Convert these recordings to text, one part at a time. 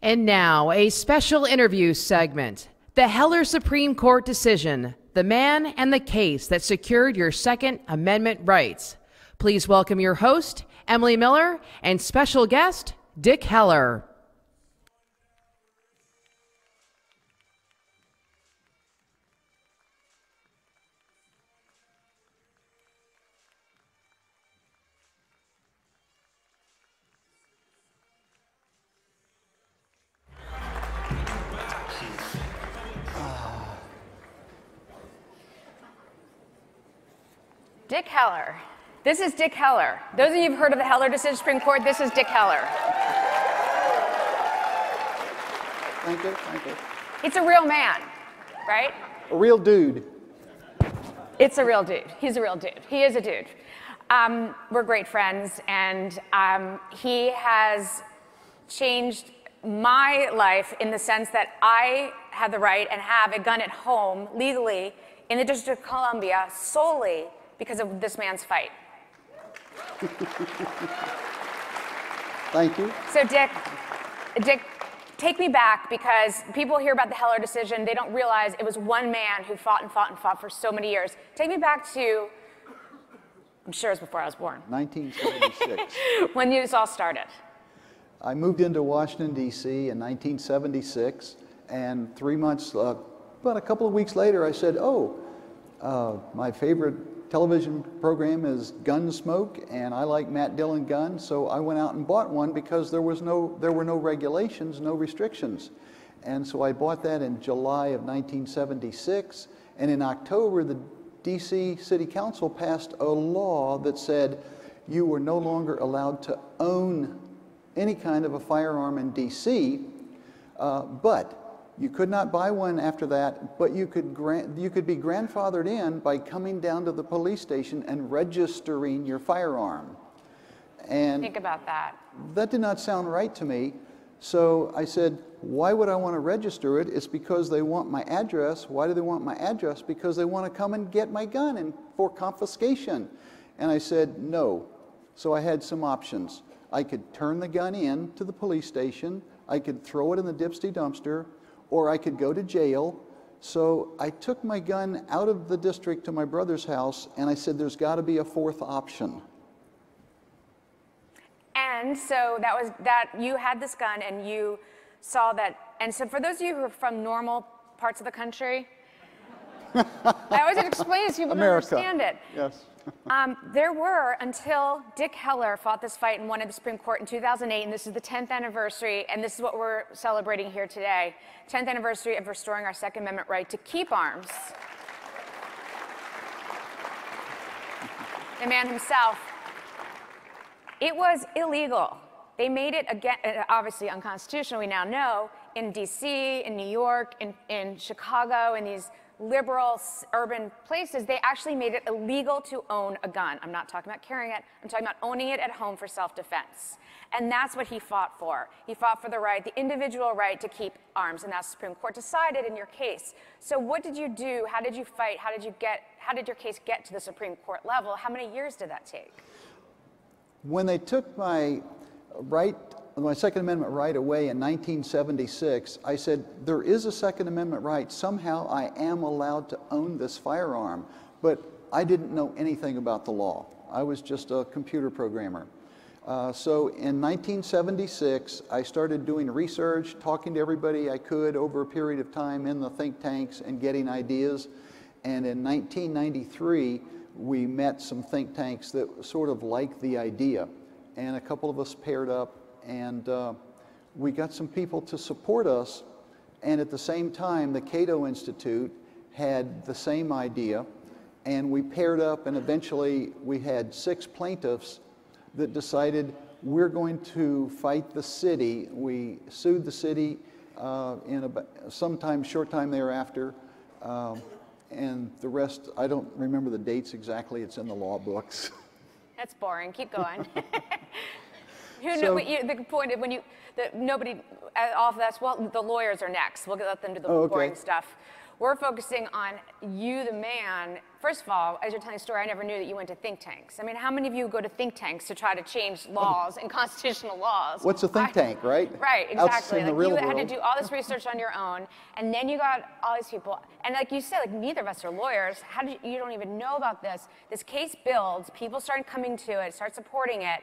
And now, a special interview segment. The Heller Supreme Court decision, the man and the case that secured your Second Amendment rights. Please welcome your host, Emily Miller, and special guest, Dick Heller. Dick Heller. This is Dick Heller. Those of you who've heard of the Heller decision, Supreme Court, this is Dick Heller. Thank you, thank you. It's a real man, right? A real dude. It's a real dude. He's a real dude. He is a dude. We're great friends, and he has changed my life in the sense that I have the right and have a gun at home legally in the District of Columbia solely because of this man's fight. Thank you. So Dick, take me back, because people hear about the Heller decision, they don't realize it was one man who fought and fought and fought for so many years. Take me back to, I'm sure it was before I was born. 1976. When this all started. I moved into Washington, D.C. in 1976, and 3 months, about a couple of weeks later, I said, my favorite television program is Gunsmoke, and I like Matt Dillon guns, so I went out and bought one because there were no regulations, no restrictions. And so I bought that in July of 1976, and in October, the DC City Council passed a law that said you were no longer allowed to own any kind of a firearm in DC, but you could not buy one after that, but you could be grandfathered in by coming down to the police station and registering your firearm. And think about that. That did not sound right to me. So I said, why would I want to register it? It's because they want my address. Why do they want my address? Because they want to come and get my gun for confiscation. And I said, no. So I had some options. I could turn the gun in to the police station. I could throw it in the dipsty dumpster, or I could go to jail. So I took my gun out of the district to my brother's house, and I said, there's got to be a fourth option. And so that you had this gun and you saw that. And so for those of you who are from normal parts of the country, I always have to explain this so people don't understand it. Yes. There were, until Dick Heller fought this fight and won at the Supreme Court in 2008, and this is the 10th anniversary, and this is what we're celebrating here today, 10th anniversary of restoring our Second Amendment right to keep arms. The man himself, it was illegal. They made it, again, obviously unconstitutional, we now know, in DC, in New York, in Chicago, in these liberal urban places. They actually made it illegal to own a gun. I'm not talking about carrying it. I'm talking about owning it at home for self-defense. And that's what he fought for. He fought for the right, the individual right to keep arms, and that's the Supreme Court decided in your case. So what did you do? How did you fight? How did your case get to the Supreme Court level? How many years did that take? When they took my Second Amendment right away in 1976, I said, there is a Second Amendment right. Somehow I am allowed to own this firearm. But I didn't know anything about the law. I was just a computer programmer. So in 1976, I started doing research, talking to everybody I could over a period of time in the think tanks and getting ideas. And in 1993, we met some think tanks that sort of liked the idea. And a couple of us paired up, and we got some people to support us. And at the same time, the Cato Institute had the same idea, and we paired up, and eventually we had 6 plaintiffs that decided we're going to fight the city. We sued the city sometime short time thereafter, and the rest, I don't remember the dates exactly. It's in the law books. That's boring. Keep going. The point of nobody, all of that's, well, the lawyers are next. We'll let them do the boring stuff. we're focusing on you, the man. First of all, as you're telling the story, I never knew that you went to think tanks. I mean, how many of you go to think tanks to try to change laws and constitutional laws? What's a think tank, right? Right, exactly. In the like real you world. had to do all this research on your own, and then you got all these people. And like you said, like neither of us are lawyers. How did you don't even know about this? This case builds, people start coming to it, start supporting it,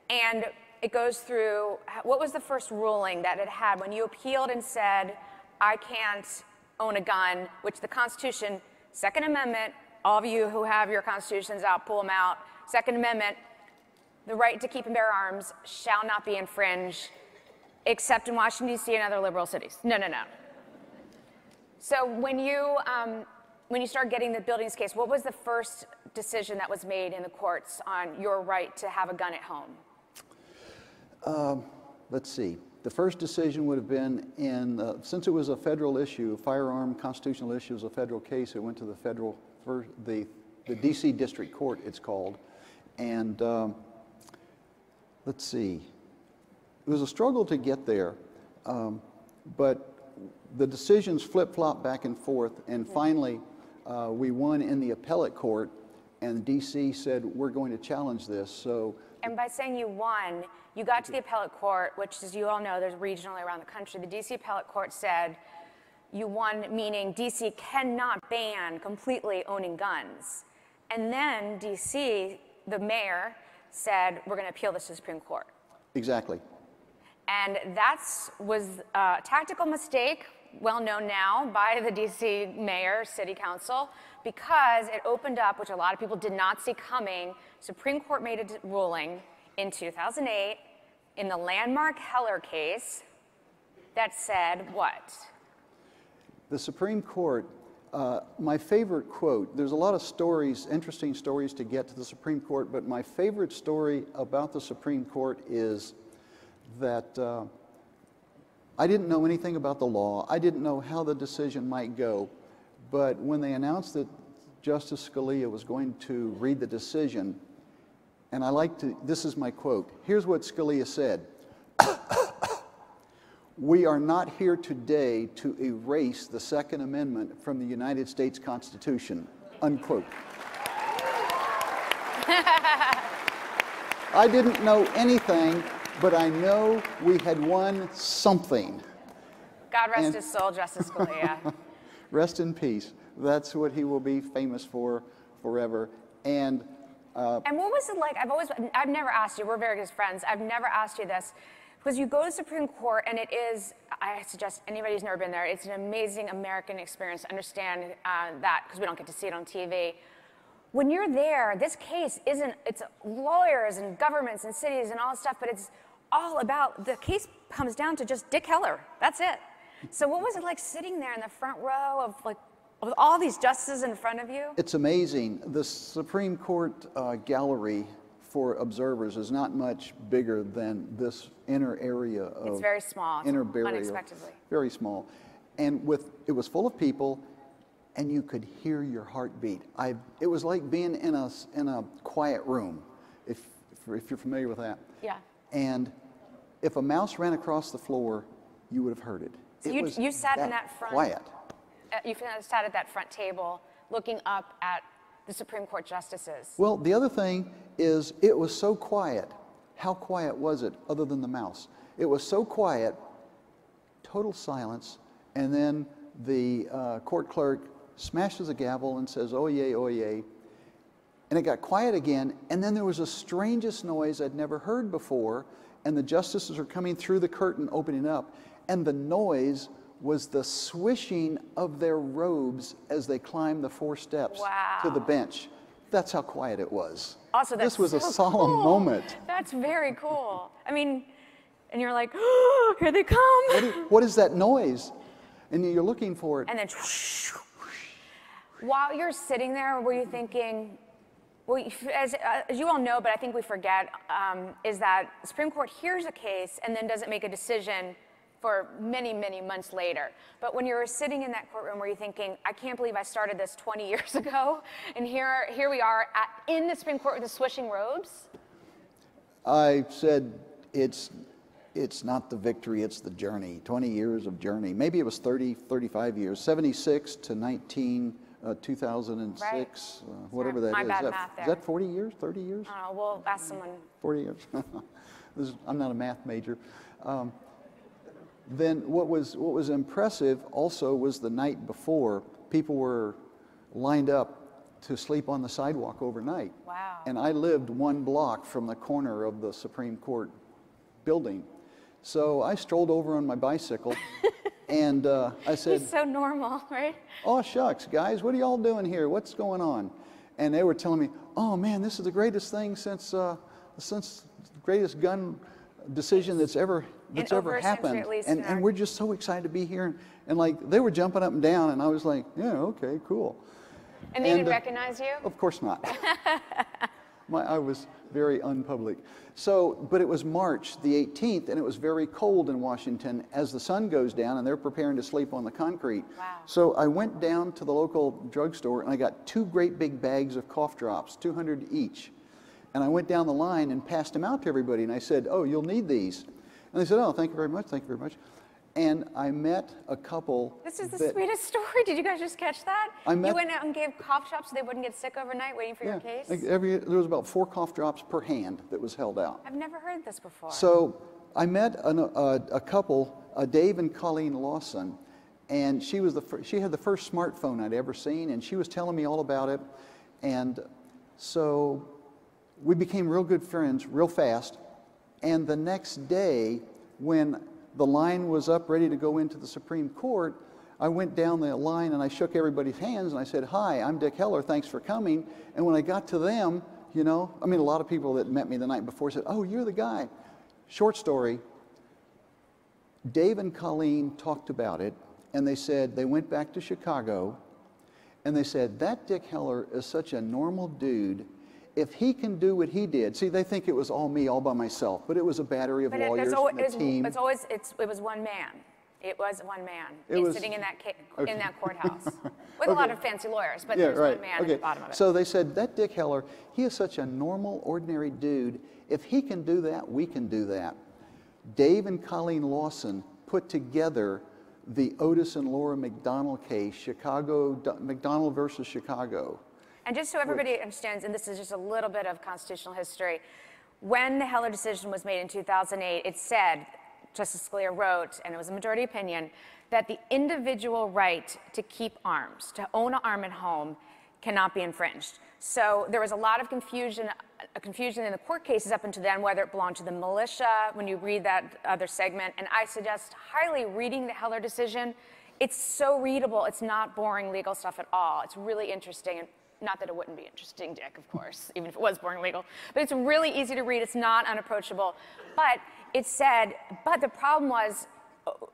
and it goes through. What was the first ruling that it had when you appealed and said, I can't own a gun, which the Constitution, Second Amendment, all of you who have your constitutions out, pull them out. Second Amendment, the right to keep and bear arms shall not be infringed, except in Washington, D.C. and other liberal cities. No, no, no. So when you start getting the buildings case, what was the first decision that was made in the courts on your right to have a gun at home? Let's see. The first decision would have been since it was a federal issue, a firearm constitutional issue was a federal case, it went to the DC District Court, it's called. And let's see. It was a struggle to get there, but the decisions flip-flopped back and forth, and finally we won in the appellate court, and DC said, we're going to challenge this. So. And by saying you won, you got to the appellate court, which, as you all know, there's regionally around the country. The DC appellate court said you won, meaning DC cannot ban completely owning guns. And then DC, the mayor, said, we're going to appeal this to the Supreme Court. Exactly. And that was a tactical mistake, well known now by the DC mayor, city council, because it opened up, which a lot of people did not see coming. Supreme Court made a ruling in 2008 in the landmark Heller case that said what? The Supreme Court, my favorite quote, there's a lot of stories, interesting stories to get to the Supreme Court, but my favorite story about the Supreme Court is that I didn't know anything about the law. I didn't know how the decision might go, but when they announced that Justice Scalia was going to read the decision, and this is my quote. Here's what Scalia said. We are not here today to erase the Second Amendment from the United States Constitution, unquote. I didn't know anything, but I know we had won something. God rest his soul, Justice Scalia. Rest in peace. That's what he will be famous for forever. And what was it like? I've never asked you, we're very good friends, I've never asked you this, because you go to the Supreme Court and it is, I suggest anybody who's never been there, it's an amazing American experience to understand that, because we don't get to see it on TV. When you're there, this case it's lawyers and governments and cities and all this stuff, but it's all about, the case comes down to just Dick Heller, that's it. So what was it like sitting there in the front row of with all these justices in front of you? It's amazing. The Supreme Court gallery for observers is not much bigger than this inner area of it's very small, inner barrier. Unexpectedly. Very small. And it was full of people, and you could hear your heartbeat. It was like being in a quiet room, if you're familiar with that. Yeah. And if a mouse ran across the floor, you would have heard it. So you sat in that front. Quiet. You sat at that front table looking up at the Supreme Court justices. Well, the other thing is it was so quiet. How quiet was it other than the mouse? It was so quiet, total silence, and then the court clerk smashes a gavel and says, "Oyez, oyez." And it got quiet again, and then there was the strangest noise I'd never heard before, and the justices are coming through the curtain, opening up, and the noise was the swishing of their robes as they climbed the 4 steps to the bench. That's how quiet it was. Also, this was so a solemn moment. That's very cool. I mean, and you're like, oh, here they come. What is that noise? And you're looking for it. And then, while you're sitting there, were you thinking, well, as you all know, but I think we forget, is that the Supreme Court hears a case and then doesn't make a decision for many, many months later. But when you were sitting in that courtroom, were you thinking, I can't believe I started this 20 years ago, and here we are in the Supreme Court with the swishing robes? I said, it's it's not the victory, it's the journey. 20 years of journey. Maybe it was 30, 35 years. 76 to 2006, Right. whatever that My is. bad math there. Is that 40 years, 30 years? I don't know, we'll ask someone. 40 years. I'm not a math major. Then what was impressive also was the night before, people were lined up to sleep on the sidewalk overnight. Wow. And I lived 1 block from the corner of the Supreme Court building. So I strolled over on my bicycle and I said, He's so normal, right? "Oh shucks, guys, what are y'all doing here? What's going on?" And they were telling me, "Oh man, this is the greatest thing since the greatest gun decision that's ever happened." At least And we're just so excited to be here. And like they were jumping up and down, and I was like, "Yeah, okay, cool." And they didn't recognize you? Of course not. I was very unpublic. So, but it was March the 18th, and it was very cold in Washington as the sun goes down, and they're preparing to sleep on the concrete. Wow. So I went down to the local drugstore, and I got 2 great big bags of cough drops, 200 each. And I went down the line and passed them out to everybody, and I said, "Oh, you'll need these." And they said, "Oh, thank you very much, thank you very much." And I met a couple. This is the sweetest story. Did you guys just catch that? You went out and gave cough drops so they wouldn't get sick overnight waiting for your case? Like there was about 4 cough drops per hand that was held out. I've never heard this before. So I met a couple, Dave and Colleen Lawson, and she had the first smartphone I'd ever seen, and she was telling me all about it. And so we became real good friends real fast. And the next day, when the line was up ready to go into the Supreme Court, I went down the line and I shook everybody's hands and I said, "Hi, I'm Dick Heller, thanks for coming." And when I got to them, a lot of people that met me the night before said, "Oh, you're the guy." Short story, Dave and Colleen talked about it, and they said they went back to Chicago, and they said, "That Dick Heller is such a normal dude. If he can do what he did," see, they think it was all me, all by myself, but it was a battery of lawyers and a team. It was one man. It was one man sitting in that courthouse with a lot of fancy lawyers, but there was one man at the bottom of it. So they said, "That Dick Heller, he is such a normal, ordinary dude. If he can do that, we can do that." Dave and Colleen Lawson put together the Otis and Laura McDonald case, McDonald versus Chicago. And just so everybody understands, and this is just a little bit of constitutional history, when the Heller decision was made in 2008, it said, Justice Scalia wrote, and it was a majority opinion, that the individual right to keep arms, to own an arm at home, cannot be infringed. So there was a lot of confusion in the court cases up until then, whether it belonged to the militia, when you read that other segment. And I suggest highly reading the Heller decision. It's so readable. It's not boring legal stuff at all. It's really interesting. And not that it wouldn't be interesting, Dick, of course, even if it was boring legal. But it's really easy to read. It's not unapproachable. But it said, but the problem was,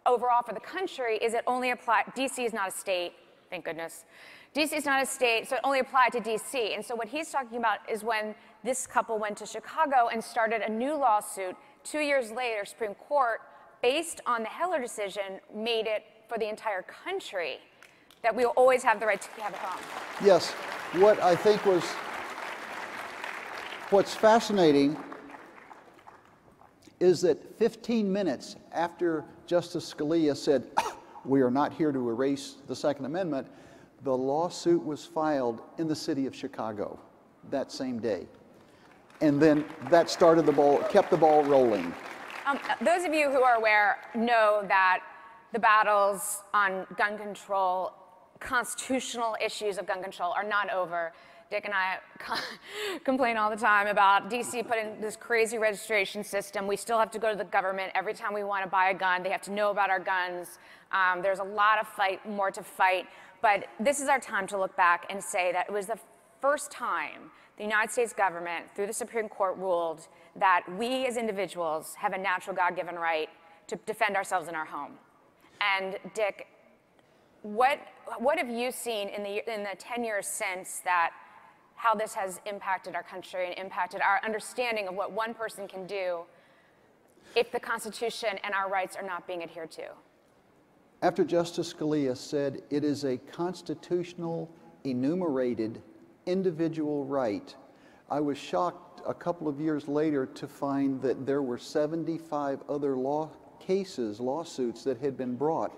overall for the country, is it only applied, D.C. is not a state, thank goodness. D.C. is not a state, so it only applied to D.C. And so what he's talking about is when this couple went to Chicago and started a new lawsuit. 2 years later, Supreme Court, based on the Heller decision, made it for the entire country that we will always have the right to have a home. Yes. What I think what's fascinating is that 15 minutes after Justice Scalia said, "We are not here to erase the Second Amendment," the lawsuit was filed in the city of Chicago that same day. And then that started kept the ball rolling. Those of you who are aware know that the battles on gun control, constitutional issues of gun control, are not over. Dick and I complain all the time about D.C. putting this crazy registration system. We still have to go to the government every time we want to buy a gun. They have to know about our guns. There's a lot of more to fight. But this is our time to look back and say that it was the first time the United States government, through the Supreme Court, ruled that we as individuals have a natural God-given right to defend ourselves in our home. And Dick, what have you seen in the 10 years since that, how this has impacted our country and impacted our understanding of what one person can do if the Constitution and our rights are not being adhered to? After Justice Scalia said it is a constitutional, enumerated, individual right, I was shocked a couple of years later to find that there were 75 other lawsuits that had been brought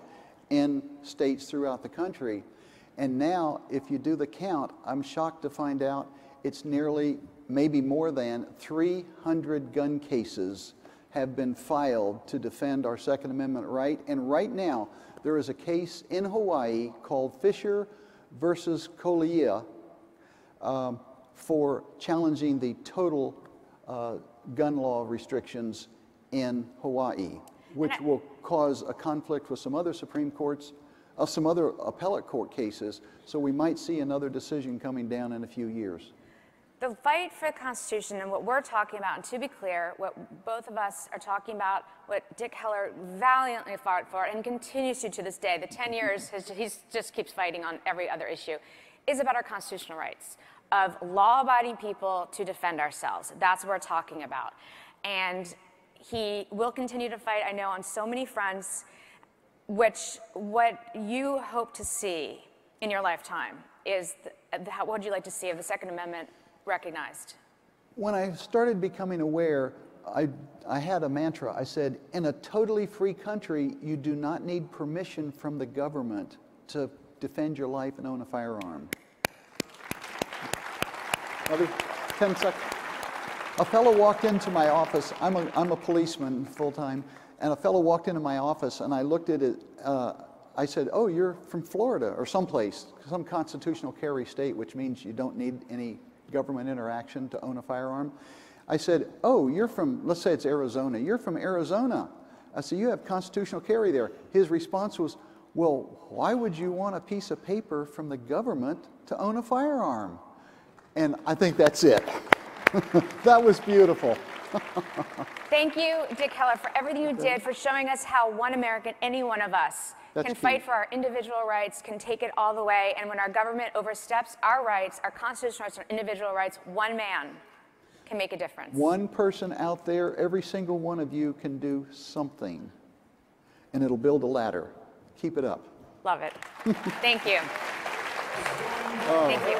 in states throughout the country. And now, if you do the count, I'm shocked to find out it's nearly, maybe more than 300 gun cases have been filed to defend our Second Amendment right. And right now, there is a case in Hawaii called Fisher versus Kolia for challenging the total gun law restrictions in Hawaii, which will cause a conflict with some other Supreme Courts, some other appellate court cases, so we might see another decision coming down in a few years. The fight for the Constitution and what we're talking about, and to be clear, what both of us are talking about, what Dick Heller valiantly fought for and continues to this day, the 10 years, he just keeps fighting on every other issue, is about our constitutional rights of law-abiding people to defend ourselves. That's what we're talking about. And he will continue to fight, I know, on so many fronts, which what you hope to see in your lifetime is, what would you like to see of the Second Amendment recognized? When I started becoming aware, I had a mantra. I said, in a totally free country, you do not need permission from the government to defend your life and own a firearm. Another 10 seconds. A fellow walked into my office. I'm a policeman full-time, and a fellow walked into my office, and I looked at it. I said, oh, you're from Florida or someplace, some constitutional carry state, which means you don't need any government interaction to own a firearm. I said, oh, you're from, let's say it's Arizona. You're from Arizona. I said, you have constitutional carry there. His response was, well, why would you want a piece of paper from the government to own a firearm? And I think that's it. That was beautiful. Thank you, Dick Heller, for everything you did, for showing us how one American, any one of us, can fight for our individual rights, can take it all the way, and when our government oversteps our rights, our constitutional rights, our individual rights, one man can make a difference. One person out there, every single one of you can do something, and it'll build a ladder. Keep it up. Love it. Thank you. Thank you.